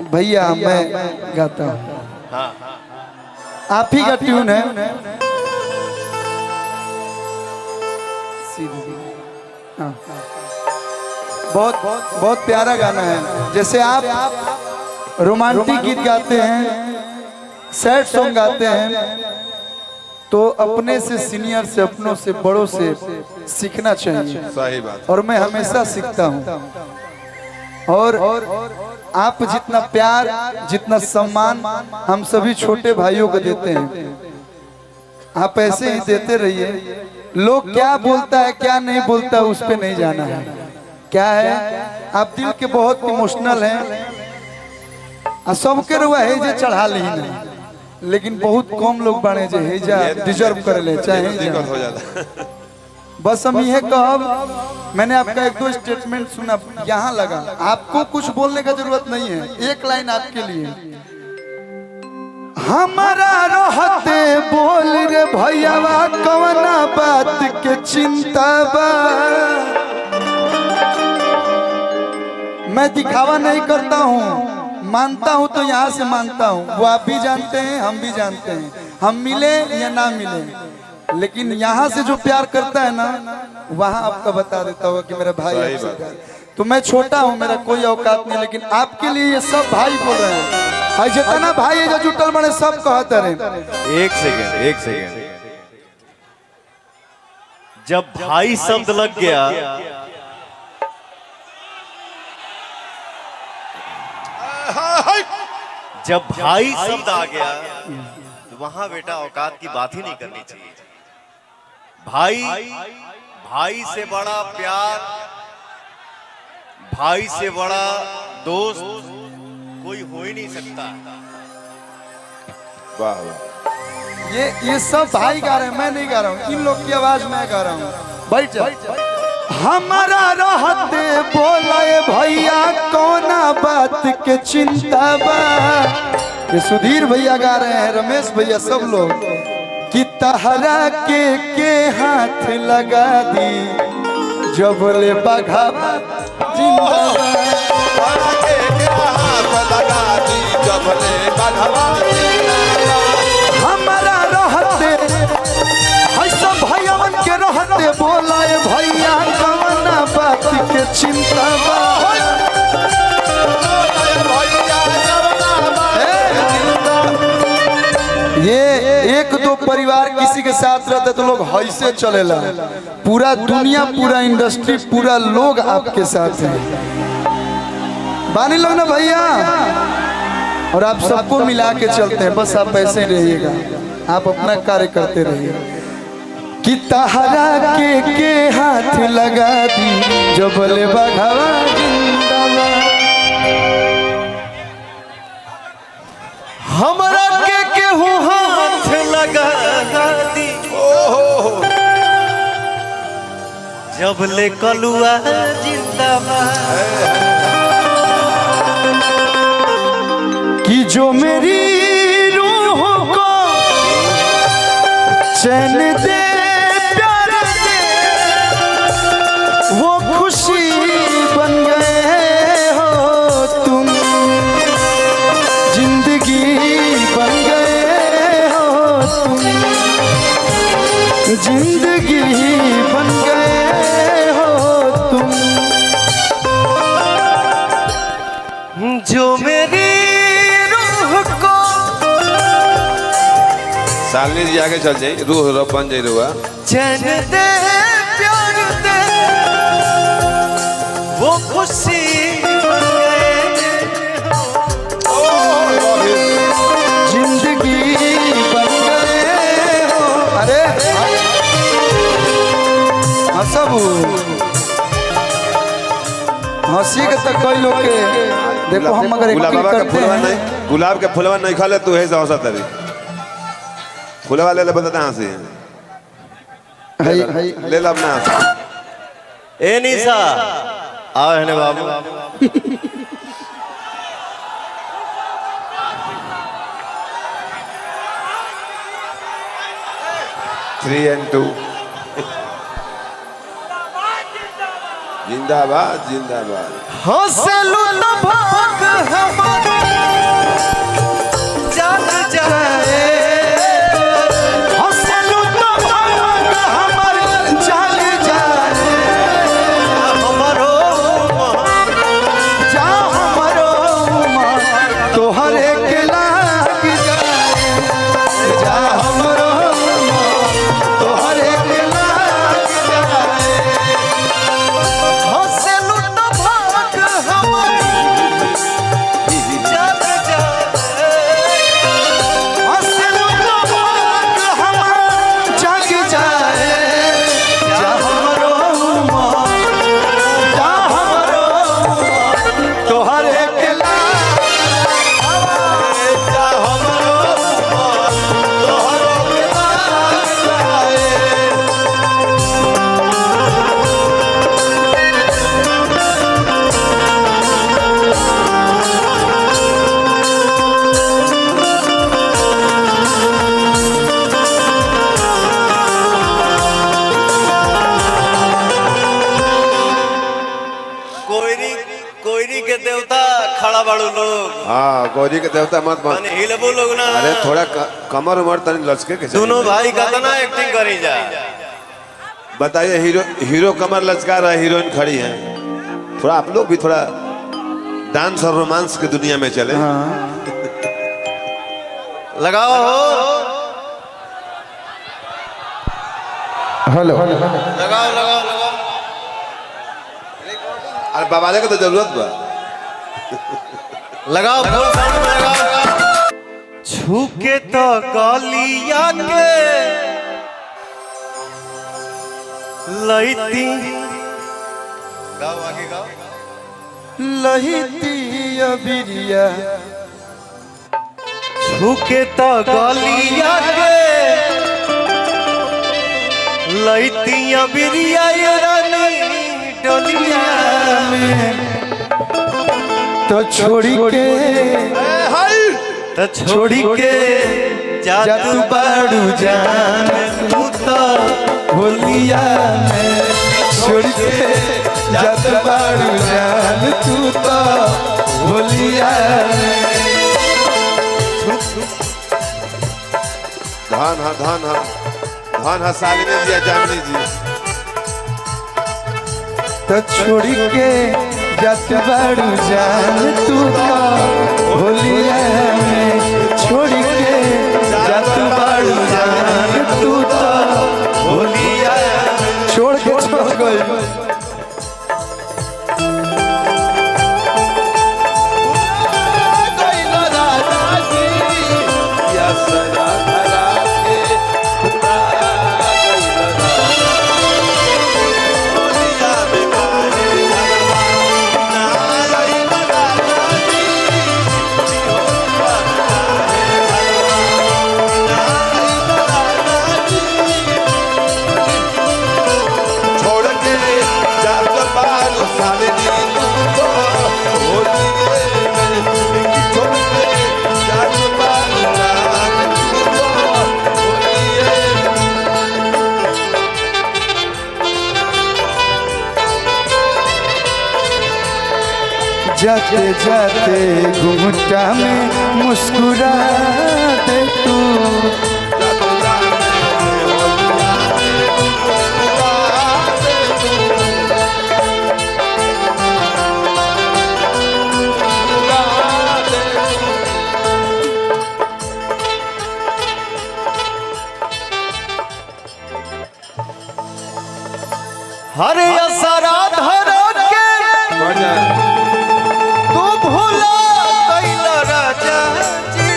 भैया मैं गाता हूँ। आप ही का ट्यून है। हाँ। बहुत बहुत प्यारा गाना है। जैसे आप रोमांटिक गीत गाते हैं, सैड सॉन्ग गाते हैं, तो अपने से सीनियर से, अपनों से, बड़ों से सीखना चाहिए। सही बात। और मैं हमेशा सीखता हूँ। और आप जितना प्यार, जितना सम्मान हम सभी छोटे भाइयों को देते हैं, आप ऐसे ही देते रहिए। लोग क्या बोलता है क्या नहीं बोलता उस पे नहीं जाना है। क्या है, आप दिल के बहुत इमोशनल हैं, सबके रुआ हेजे चढ़ा ली नहीं, लेकिन बहुत कम लोग बने जो हेजा डिजर्व कर ले चाहे दिक्कत हो जाता। बस हम यह कहब, मैंने आपका एक दो स्टेटमेंट सुना, यहाँ लगा। आपको कुछ बोलने का जरूरत नहीं है, एक लाइन आपके लिए। हमारा रहते बोल रे भैयावा कवना बात के चिंता बा। मैं दिखावा नहीं करता हूँ, मानता हूँ तो यहाँ से मानता हूँ। वो आप भी जानते हैं, हम भी जानते हैं, हम मिले या ना मिले, लेकिन यहाँ से जो प्यार करता है ना, वहाँ आपका बता देता होगा कि मेरा भाई आपसे। तो मैं छोटा हूँ, मेरा कोई औकात नहीं, लेकिन आपके लिए ये सब भाई बोल रहे हैं। जितना भाई है जो जुटल बने सब कहते रहे। एक सेकेंड जब भाई शब्द लग गया, जब भाई शब्द आ गया तो वहां बेटा औकात की बात ही नहीं करनी चाहिए। भाई से बड़ा प्यार, भाई से बड़ा दोस्त कोई हो ही नहीं सकता। वाह वाह। ये सब भाई गा रहे हैं, मैं नहीं गा रहा हूँ। इन लोग की आवाज मैं गा रहा हूँ। बैठ हमारा रहते बोलाए भैया कोना बात के चिंता बा। ये सुधीर भैया गा रहे हैं, रमेश भैया, सब लोग। कि तहरा के हाथ लगा दी जब ले बघावा जिंदाबाद। हमारा रहते ऐसा भैयावन के रहते बोलाए भैया कवना बात के चिंता बा। ये एक दो परिवार किसी के साथ रहते तो लोग ऐसे चलेला। पूरा दुनिया, पूरा इंडस्ट्री, पूरा लोग आपके साथ है। बानी लोग ना भैया, और आप सबको मिला के चलते हैं। बस आप ऐसे ही रहिएगा, आप अपना कार्य करते रहिए। कि तहरा के हाथ लगा दी जब ले बघावा जिंदाबाद। हमारा के हो हाथ लगा दी जब ले कलुआ जिंदाबाद। कि जो मेरी रूह को चैन दे, प्यार दे, वो खुशी बन गए हो तुम। जिंदगी बन गए हो तुम, जिंदगी बन गए हो तुम। जो मेरी सालनी जी आगे चल जाए, रूह रब बन जाए। रुआ चैन दे, प्यार दे, वो खुशी बन गए हो। जिंदगी बन गए हो। अरे हंसबू हंसी के तक कई लोग के देखो। हम अगर एक्टिंग करते हैं, गुलाब के फुलवा नहीं खा ले तू है हंसा तरी फूल वाले ले बताते हैं से ले ला अपना ए निशा आओ है बाबू। 3 and 2 जिंदाबाद जिंदाबाद। हंसलू न भाग हमारे खड़ा बाड़ू लोग। हाँ गौरी के देवता मत मत माने हिलबो लोग ना। अरे थोड़ा कमर उमर तनी लचके के दोनों भाई का तना एक्टिंग करी जा। बताइए हीरो कमर लचका रहा है, हीरोइन खड़ी है। थोड़ा आप लोग भी थोड़ा डांस और रोमांस की दुनिया में चले। लगाओ हो हेलो लगाओ लगाओ लगाओ। अरे बाबाले को तो जरूरत बा। लगाओ फुल साउंड में लगाओ। छूके तो गलिया के लईती। गाओ आगे गाओ। लहिती अबिरिया छूके तो गलिया के लईती अबिरिया रानी डोलिया में। तो छोड़ी के जातू बाड़ू जान तू तो होलिया में छोड़ के जात बाड़ू जान तू तो होलिया में। धान हा सालिनी जी जामनी जी। तो छोड़ के जात बाड़ू जान तू तो होलिया में छोड़ के जात बाड़ू जान तू तो होलिया छोड़ गई। जाते जाते घूमटा में मुस्कुरा दे तू। हरे असरा धर के तू भूला गइल राजा जी।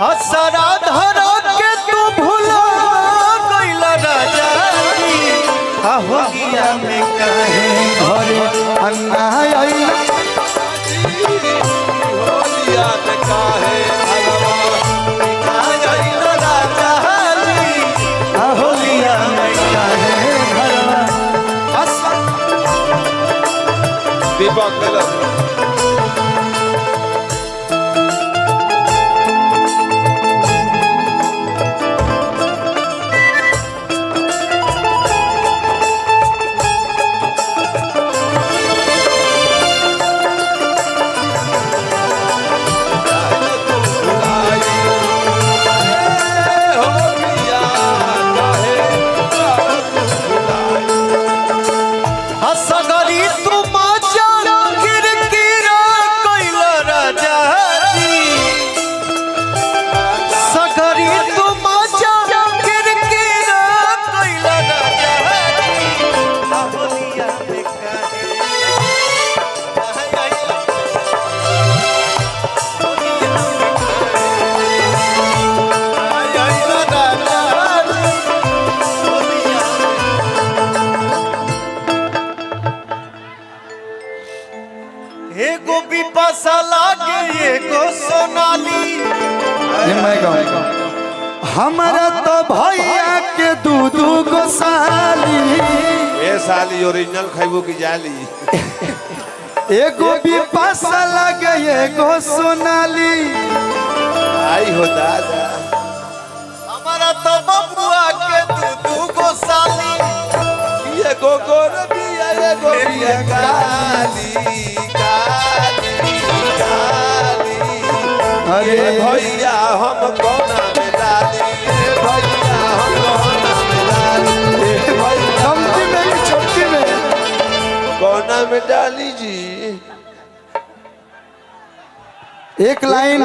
असरा धर के तू भूला गइल राजा जी। होलिया में काहे घरे अन्ना आइला होलिया में काहे घरवा दीपक एगो बिपाशा लागे एगो सोनाली। मैं गाऊं हमारा तो भैया के दू गो साली। ए साली ओरिजिनल खैबू की जाली। एगो बिपाशा लागे एगो सोनाली। आई हो दादा हमारा तो एगो गोर बिया एगो बिया काली काली काली। अरे भैया हम कोना में डाली, भैया हम कोना में डाली, भैया चमकी में ही चमकी में कोना में डाली जी। एक लाइन